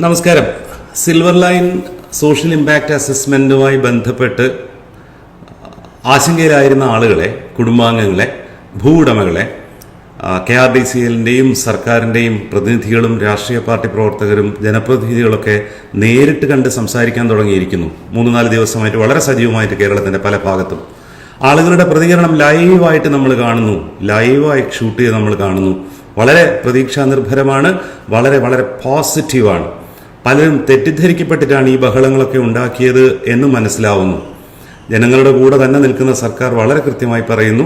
നമസ്കാരം. Silver line social impact അസസ്മെന്റുമായി ബന്ധപ്പെട്ട് ആശങ്കയിലായിരുന്ന ആളുകളെ, കുടുംബാംഗങ്ങളെ, ഭൂവുടമകളെ KRDCLന്റെയും സർക്കാരിന്റെയും പ്രതിനിധികളും രാഷ്ട്രീയ പാർട്ടി പ്രവർത്തകരും ജനപ്രതിനിധികളൊക്കെ നേരിട്ട് കണ്ട് സംസാരിക്കാൻ തുടങ്ങിയിരിക്കുന്നു. 3-4 ദിവസമായിട്ട് വളരെ സജീവമായിട്ട് കേരളത്തിന്റെ പല ഭാഗത്തും ആളുകളുടെ പ്രതികരണം ലൈവായിട്ട് നമ്മൾ കാണുന്നു, ലൈവായി ഷൂട്ട് ചെയ്ത് നമ്മൾ കാണുന്നു. വളരെ പ്രതീക്ഷാ നിർഭരമാണ്, വളരെ വളരെ പോസിറ്റീവാണ്. പലരും തെറ്റിദ്ധരിക്കപ്പെട്ടിട്ടാണ് ഈ ബഹളങ്ങളൊക്കെ ഉണ്ടാക്കിയത് എന്ന് മനസ്സിലാവുന്നു. ജനങ്ങളുടെ കൂടെ തന്നെ നിൽക്കുന്ന സർക്കാർ വളരെ കൃത്യമായി പറയുന്നു,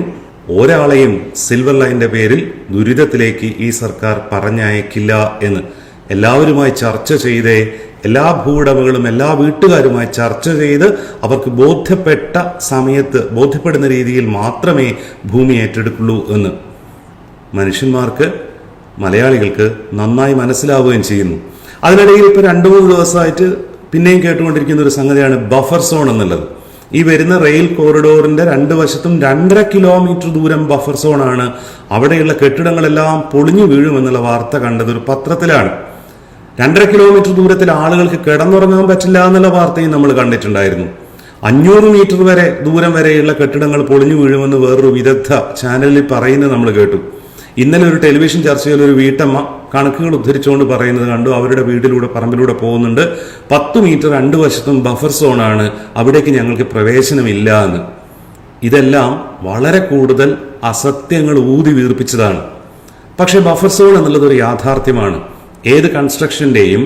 ഒരാളെയും സിൽവർ ലൈനിന്റെ പേരിൽ ദുരിതത്തിലേക്ക് ഈ സർക്കാർ പറഞ്ഞയക്കില്ല എന്ന്. എല്ലാവരുമായി ചർച്ച ചെയ്തേ, എല്ലാ ഭൂവുടമകളും എല്ലാ വീട്ടുകാരുമായി ചർച്ച ചെയ്ത് അവർക്ക് ബോധ്യപ്പെട്ട സമയത്ത് ബോധ്യപ്പെടുന്ന രീതിയിൽ മാത്രമേ ഭൂമി ഏറ്റെടുക്കുള്ളൂ എന്ന് മനുഷ്യന്മാർക്ക്, മലയാളികൾക്ക് നന്നായി മനസ്സിലാവുകയും ചെയ്യുന്നു. അതിനിടയിൽ ഇപ്പോൾ 2-3 ദിവസമായിട്ട് പിന്നെയും കേട്ടുകൊണ്ടിരിക്കുന്ന ഒരു സംഗതിയാണ് ബഫർ സോൺ എന്നുള്ളത്. ഈ വരുന്ന റെയിൽ കോറിഡോറിന്റെ 2 വശത്തും 2.5 കിലോമീറ്റർ ദൂരം ബഫർ സോണാണ്. അവിടെയുള്ള കെട്ടിടങ്ങളെല്ലാം പൊളിഞ്ഞു വീഴുമെന്നുള്ള വാർത്ത കണ്ടത് ഒരു പത്രത്തിലാണ്. 2.5 കിലോമീറ്റർ ദൂരത്തിൽ ആളുകൾക്ക് കിടന്നുറങ്ങാൻ പറ്റില്ല എന്നുള്ള വാർത്തയും നമ്മൾ കണ്ടിട്ടുണ്ടായിരുന്നു. 500 മീറ്റർ വരെ ദൂരം വരെയുള്ള കെട്ടിടങ്ങൾ പൊളിഞ്ഞു വീഴുമെന്ന് വേറൊരു വിദഗ്ധ ചാനലിൽ പറയുന്നത് നമ്മൾ കേട്ടു. ഇന്നലെ ഒരു ടെലിവിഷൻ ചർച്ചയിൽ ഒരു വീട്ടമ്മ കണക്കുകൾ ഉദ്ധരിച്ചുകൊണ്ട് പറയുന്നത് കണ്ടു. അവരുടെ വീട്ടിലൂടെ, പറമ്പിലൂടെ പോകുന്നുണ്ട്, 10 മീറ്റർ 2 വശത്തും ബഫർ സോണാണ്, അവിടേക്ക് ഞങ്ങൾക്ക് പ്രവേശനമില്ല എന്ന്. ഇതെല്ലാം വളരെ കൂടുതൽ അസത്യങ്ങൾ ഊതി വീർപ്പിച്ചതാണ്. പക്ഷെ ബഫർ സോൺ എന്നുള്ളത് ഒരു യാഥാർത്ഥ്യമാണ്. ഏത് കൺസ്ട്രക്ഷന്റെയും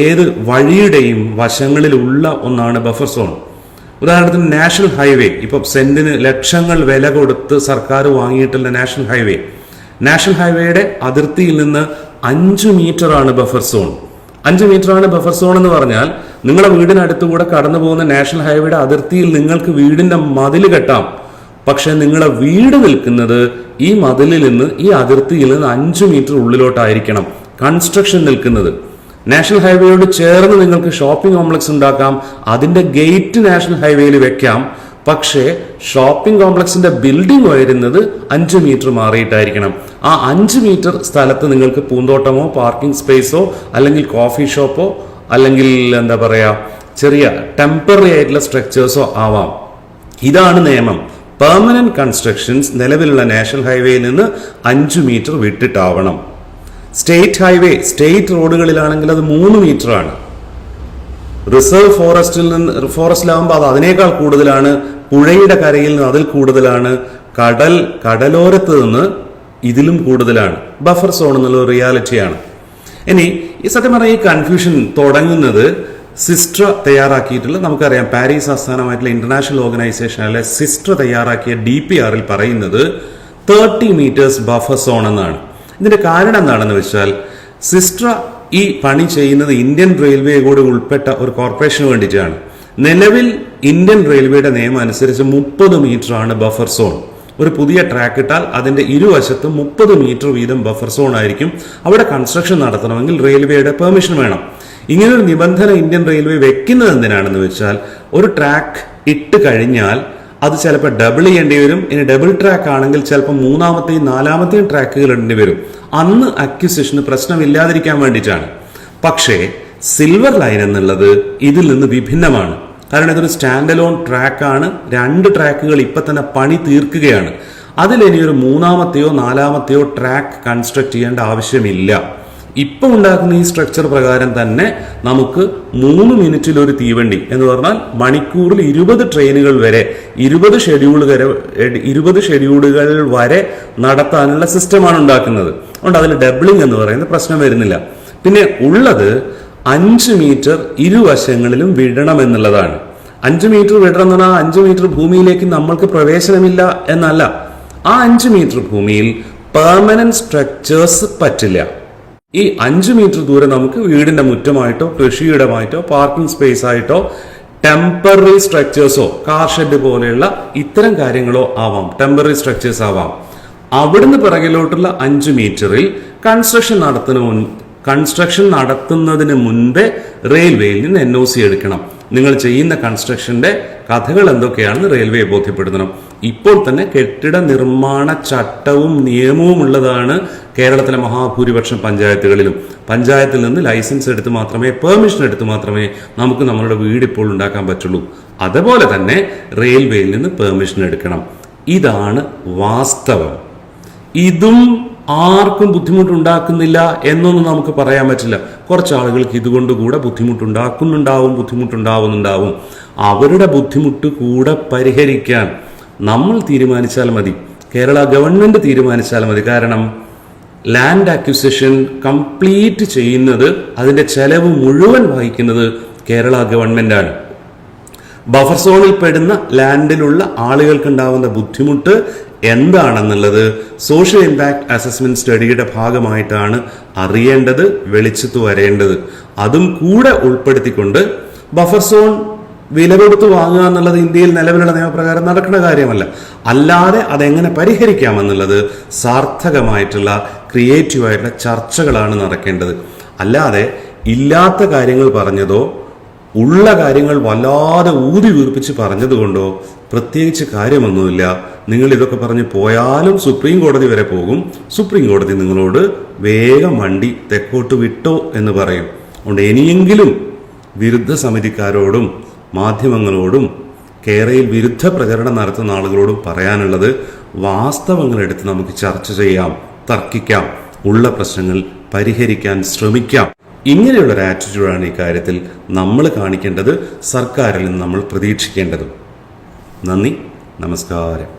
ഏത് വഴിയുടെയും വശങ്ങളിലുള്ള ഒന്നാണ് ബഫർ സോൺ. ഉദാഹരണത്തിന് നാഷണൽ ഹൈവേ, ഇപ്പൊ സെന്റിന് ലക്ഷങ്ങൾ വില കൊടുത്ത് സർക്കാർ വാങ്ങിയിട്ടുള്ള നാഷണൽ ഹൈവേയുടെ അതിർത്തിയിൽ നിന്ന് 5 മീറ്ററാണ് ബഫർ സോൺ. 5 മീറ്ററാണ് ബഫർ സോൺ എന്ന് പറഞ്ഞാൽ നിങ്ങളുടെ വീടിനടുത്തുകൂടെ കടന്നു പോകുന്ന നാഷണൽ ഹൈവേയുടെ അതിർത്തിയിൽ നിങ്ങൾക്ക് വീടിന്റെ മതിൽ കെട്ടാം. പക്ഷെ നിങ്ങളുടെ വീട് നിൽക്കുന്നത് ഈ മതിലിൽ നിന്ന്, ഈ അതിർത്തിയിൽ നിന്ന് 5 മീറ്റർ ഉള്ളിലോട്ടായിരിക്കണം കൺസ്ട്രക്ഷൻ നിൽക്കുന്നത്. നാഷണൽ ഹൈവേയോട് ചേർന്ന് നിങ്ങൾക്ക് ഷോപ്പിംഗ് കോംപ്ലക്സ് ഉണ്ടാക്കാം, അതിന്റെ ഗേറ്റ് നാഷണൽ ഹൈവേയിൽ വെക്കാം. പക്ഷേ ഷോപ്പിംഗ് കോംപ്ലക്സിന്റെ ബിൽഡിംഗ് വരുന്നത് 5 മീറ്റർ മാറിയിട്ടായിരിക്കണം. ആ 5 മീറ്റർ സ്ഥലത്ത് നിങ്ങൾക്ക് പൂന്തോട്ടമോ പാർക്കിംഗ് സ്പേസോ അല്ലെങ്കിൽ കോഫി ഷോപ്പോ അല്ലെങ്കിൽ എന്താ പറയാ ചെറിയ ടെമ്പററി ആയിട്ടുള്ള സ്ട്രക്ചേഴ്സോ ആവാം. ഇതാണ് നിയമം. പെർമനന്റ് കൺസ്ട്രക്ഷൻസ് നിലവിലുള്ള നാഷണൽ ഹൈവേയിൽ നിന്ന് 5 മീറ്റർ വിട്ടിട്ടാവണം. സ്റ്റേറ്റ് ഹൈവേ, സ്റ്റേറ്റ് റോഡുകളിലാണെങ്കിൽ അത് 3 മീറ്ററാണ്. റിസർവ് ഫോറസ്റ്റിലാകുമ്പോൾ അത് അതിനേക്കാൾ കൂടുതലാണ്. പുഴയുടെ കരയിൽ നിന്ന് അതിൽ കൂടുതലാണ്. കടലോരത്ത് നിന്ന് ഇതിലും കൂടുതലാണ്. ബഫർ സോൺ എന്നുള്ള റിയാലിറ്റിയാണ്. ഇനി ഈ സത്യം പറഞ്ഞാൽ ഈ കൺഫ്യൂഷൻ തുടങ്ങുന്നത് സിസ്ട്ര തയ്യാറാക്കിയിട്ടുള്ള, നമുക്കറിയാം പാരീസ് ആസ്ഥാനമായിട്ടുള്ള ഇന്റർനാഷണൽ ഓർഗനൈസേഷൻ അല്ലെ സിസ്ട്ര തയ്യാറാക്കിയ DPR-ൽ പറയുന്നത് 30 മീറ്റേഴ്സ് ബഫർ സോൺ എന്നാണ്. ഇതിന്റെ കാരണം എന്താണെന്ന് വെച്ചാൽ, സിസ്ട്ര ഈ പണി ചെയ്യുന്നത് ഇന്ത്യൻ റെയിൽവേ കൂടി ഉൾപ്പെട്ട ഒരു കോർപ്പറേഷന് വേണ്ടിയിട്ടാണ്. നിലവിൽ ഇന്ത്യൻ റെയിൽവേയുടെ നിയമം അനുസരിച്ച് 30 മീറ്റർ ആണ് ബഫർ സോൺ. ഒരു പുതിയ ട്രാക്ക് ഇട്ടാൽ അതിന്റെ ഇരുവശത്തും 30 മീറ്റർ വീതം ബഫർ സോൺ ആയിരിക്കും. അവിടെ കൺസ്ട്രക്ഷൻ നടത്തണമെങ്കിൽ റെയിൽവേയുടെ പെർമിഷൻ വേണം. ഇങ്ങനൊരു നിബന്ധന ഇന്ത്യൻ റെയിൽവേ വെക്കുന്നത് എന്തിനാണെന്ന് വെച്ചാൽ, ഒരു ട്രാക്ക് ഇട്ട് കഴിഞ്ഞാൽ അത് ചിലപ്പോൾ ഡബിൾ ചെയ്യേണ്ടി വരും. ഇനി ഡബിൾ ട്രാക്ക് ആണെങ്കിൽ ചിലപ്പോൾ 3-ാമത്തെയും 4-ാമത്തെയും ട്രാക്കുകൾ ഇടേണ്ടി വരും. അന്ന് അക്വിസിഷന് പ്രശ്നമില്ലാതിരിക്കാൻ വേണ്ടിയിട്ടാണ്. പക്ഷേ സിൽവർ ലൈൻ എന്നുള്ളത് ഇതിൽ നിന്ന് വിഭിന്നമാണ്. കാരണം ഇതൊരു സ്റ്റാൻഡ് അലോൺ ട്രാക്കാണ്. 2 ട്രാക്കുകൾ ഇപ്പൊ തന്നെ പണി തീർക്കുകയാണ്. അതിലിനി ഒരു 3-ാമത്തെയോ 4-ാമത്തെയോ ട്രാക്ക് കൺസ്ട്രക്ട് ചെയ്യേണ്ട ആവശ്യമില്ല. ഇപ്പൊ ഉണ്ടാക്കുന്ന ഈ സ്ട്രക്ചർ പ്രകാരം തന്നെ നമുക്ക് 3 മിനിറ്റിൽ ഒരു തീവണ്ടി എന്ന് പറഞ്ഞാൽ മണിക്കൂറിൽ 20 ട്രെയിനുകൾ വരെ 20 ഷെഡ്യൂളുകൾ വരെ നടത്താനുള്ള സിസ്റ്റമാണ് ഉണ്ടാക്കുന്നത്. അതുകൊണ്ട് അതിൽ ഡബിളിംഗ് എന്ന് പറയുന്ന പ്രശ്നം വരുന്നില്ല. പിന്നെ ഉള്ളത് 5 മീറ്റർ ഇരുവശങ്ങളിലും വിടണം എന്നുള്ളതാണ്. 5 മീറ്റർ വിടണം എന്ന് പറഞ്ഞാൽ 5 മീറ്റർ ഭൂമിയിലേക്ക് നമ്മൾക്ക് പ്രവേശനമില്ല എന്നല്ല. ആ 5 മീറ്റർ ഭൂമിയിൽ പെർമനന്റ് സ്ട്രക്ചേഴ്സ് പറ്റില്ല. ഈ 5 മീറ്റർ ദൂരം നമുക്ക് വീടിന്റെ മുറ്റമായിട്ടോ കൃഷിയിടമായിട്ടോ പാർക്കിംഗ് സ്പേസ് ആയിട്ടോ ടെമ്പററി സ്ട്രക്ചേഴ്സോ കാർ ഷെഡ് പോലെയുള്ള ഇത്തരം കാര്യങ്ങളോ ആവാം. ടെമ്പററി സ്ട്രക്ചേഴ്സ് ആവാം. അവിടുന്ന് പിറകിലോട്ടുള്ള 5 മീറ്ററിൽ കൺസ്ട്രക്ഷൻ നടത്തുന്നതിന് മുൻപേ റെയിൽവേയിൽ നിന്ന് NOC എടുക്കണം. നിങ്ങൾ ചെയ്യുന്ന കൺസ്ട്രക്ഷന്റെ കഥകൾ എന്തൊക്കെയാണെന്ന് റെയിൽവേയെ ബോധ്യപ്പെടുത്തണം. ഇപ്പോൾ തന്നെ കെട്ടിട നിർമ്മാണ ചട്ടവും നിയമവും ഉള്ളതാണ് കേരളത്തിലെ മഹാഭൂരിപക്ഷം പഞ്ചായത്തുകളിലും. പഞ്ചായത്തിൽ നിന്ന് ലൈസൻസ് എടുത്ത് മാത്രമേ, പെർമിഷൻ എടുത്ത് മാത്രമേ നമുക്ക് നമ്മളുടെ വീട് ഇപ്പോൾ ഉണ്ടാക്കാൻ പറ്റുള്ളൂ. അതുപോലെ തന്നെ റെയിൽവേയിൽ നിന്ന് പെർമിഷൻ എടുക്കണം. ഇതാണ് വാസ്തവം. ഇതും ആർക്കും ബുദ്ധിമുട്ടുണ്ടാക്കുന്നില്ല എന്നൊന്നും നമുക്ക് പറയാൻ പറ്റില്ല. കുറച്ച് ആളുകൾക്ക് ഇതുകൊണ്ട് കൂടെ ബുദ്ധിമുട്ടുണ്ടാവുന്നുണ്ടാവും. അവരുടെ ബുദ്ധിമുട്ട് കൂടെ പരിഹരിക്കാൻ നമ്മൾ തീരുമാനിച്ചാൽ മതി, കേരള ഗവൺമെന്റ് തീരുമാനിച്ചാൽ മതി. കാരണം ലാൻഡ് അക്വിസിഷൻ കംപ്ലീറ്റ് ചെയ്യുന്നത്, അതിന്റെ ചെലവ് മുഴുവൻ വഹിക്കുന്നത് കേരള ഗവൺമെന്റാണ്. ബഫർ സോണിൽ പെടുന്ന ലാൻഡിലുള്ള ആളുകൾക്ക് ഉണ്ടാവുന്ന ബുദ്ധിമുട്ട് എന്താണെന്നുള്ളത് സോഷ്യൽ ഇമ്പാക്ട് അസസ്മെന്റ് സ്റ്റഡിയുടെ ഭാഗമായിട്ടാണ് അറിയേണ്ടത്, വെളിച്ചത്ത് വരേണ്ടത്. അതും കൂടെ ഉൾപ്പെടുത്തിക്കൊണ്ട് ബഫർ സോൺ വില കൊടുത്ത് വാങ്ങുക എന്നുള്ളത് ഇന്ത്യയിൽ നിലവിലുള്ള നിയമപ്രകാരം നടക്കുന്ന കാര്യമല്ല. അല്ലാതെ അതെങ്ങനെ പരിഹരിക്കാമെന്നുള്ളത് സാർത്ഥകമായിട്ടുള്ള ക്രിയേറ്റീവായിട്ടുള്ള ചർച്ചകളാണ് നടക്കേണ്ടത്. അല്ലാതെ ഇല്ലാത്ത കാര്യങ്ങൾ പറഞ്ഞതോ ഉള്ള കാര്യങ്ങൾ വല്ലാതെ ഊതി വീർപ്പിച്ച് പറഞ്ഞതുകൊണ്ടോ പ്രത്യേകിച്ച് കാര്യമൊന്നുമില്ല. നിങ്ങൾ ഇതൊക്കെ പറഞ്ഞ് പോയാലും സുപ്രീം കോടതി വരെ പോകും. സുപ്രീം കോടതി നിങ്ങളോട് വേഗം വണ്ടി തെക്കോട്ട് വിട്ടോ എന്ന് പറയും. അതുകൊണ്ട് ഇനിയെങ്കിലും വിരുദ്ധ സമിതിക്കാരോടും മാധ്യമങ്ങളോടും കേരളയിൽ വിരുദ്ധ പ്രചരണം നടത്തുന്ന ആളുകളോടും പറയാനുള്ളത്, വാസ്തവങ്ങളെടുത്ത് നമുക്ക് ചർച്ച ചെയ്യാം, തർക്കിക്കാം, ഉള്ള പ്രശ്നങ്ങൾ പരിഹരിക്കാൻ ശ്രമിക്കാം. ഇങ്ങനെയുള്ളൊരു ആറ്റിറ്റ്യൂഡാണ് ഈ കാര്യത്തിൽ നമ്മൾ കാണിക്കേണ്ടത്, സർക്കാരിൽ നിന്ന് നമ്മൾ പ്രതീക്ഷിക്കേണ്ടതും. നന്ദി, നമസ്കാരം.